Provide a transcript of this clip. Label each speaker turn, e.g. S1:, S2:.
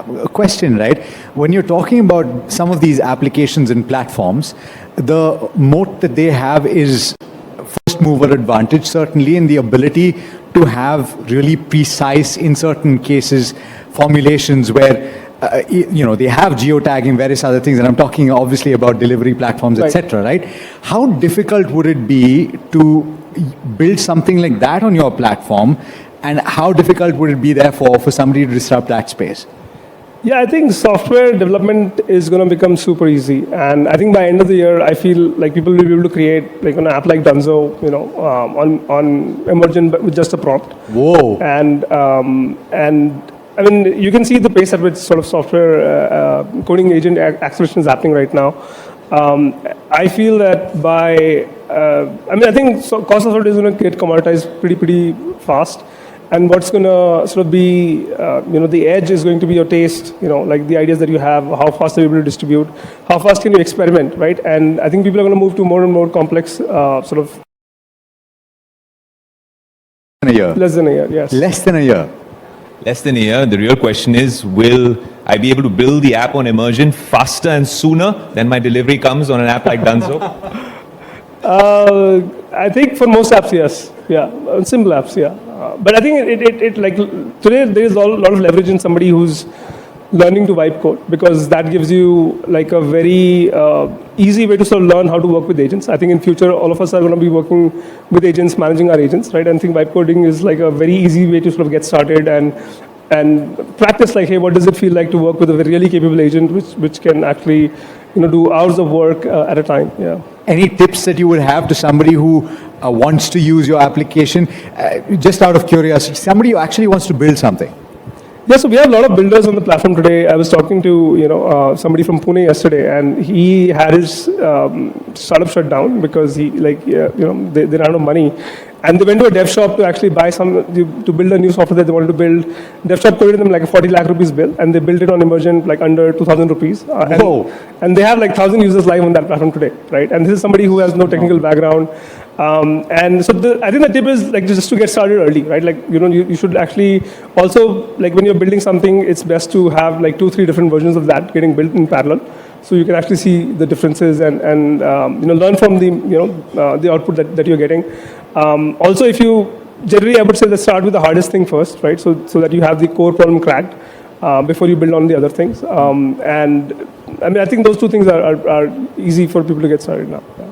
S1: a question, right? When you're talking about some of these applications and platforms, the moat that they have is first mover advantage, certainly, in the ability to have really precise, in certain cases, formulations where they have geotagging, various other things, and I'm talking obviously about delivery platforms, etc. Right? How difficult would it be to build something like that on your platform, and how difficult would it be, therefore, for somebody to disrupt that space?
S2: Yeah, I think software development is going to become super easy, and I think by end of the year, I feel like people will be able to create like an app like Dunzo, on Emergent with just a prompt.
S1: Whoa!
S2: And I mean, you can see the pace at which sort of software coding agent acceleration is happening right now. I feel that by, I think cost of software is going to get commoditized pretty fast. And what's going to sort of be, the edge is going to be your taste, like the ideas that you have, how fast are you able to distribute, how fast can you experiment, right? And I think people are going to move to more and more complex sort of.
S1: A year.
S2: Less than a year, yes.
S1: Less than a year.
S3: Less than a year. The real question is, will I be able to build the app on Emergent faster and sooner than my delivery comes on an app like Dunzo?
S2: I think for most apps, yes. Yeah, simple apps, yeah. But I think it like today there is a lot of leverage in somebody who's learning to vibe code, because that gives you like a very easy way to sort of learn how to work with agents. I think in future all of us are going to be working with agents, managing our agents, right? And I think vibe coding is like a very easy way to sort of get started and practice like, hey, what does it feel like to work with a really capable agent which can actually do hours of work at a time. Yeah.
S1: Any tips that you would have to somebody who wants to use your application, just out of curiosity, somebody who actually wants to build something?
S2: Yeah, so we have a lot of builders on the platform today. I was talking to somebody from Pune yesterday, and he had his startup shut down because he they ran out of money, and they went to a dev shop to actually buy to build a new software that they wanted to build. Dev shop quoted them like a 40 lakh rupees bill, and they built it on Emergent like under 2,000 rupees. And they have like 1,000 users live on that platform today, right? And this is somebody who has no technical background. And so I think the tip is like just to get started early, right? Like, you should actually also, like when you're building something, it's best to have like 2-3 different versions of that getting built in parallel. So you can actually see the differences and learn from the output that you're getting. Also, if you generally, I would say, let's start with the hardest thing first, right? So that you have the core problem cracked before you build on the other things. And I mean, I think those two things are easy for people to get started now. Yeah.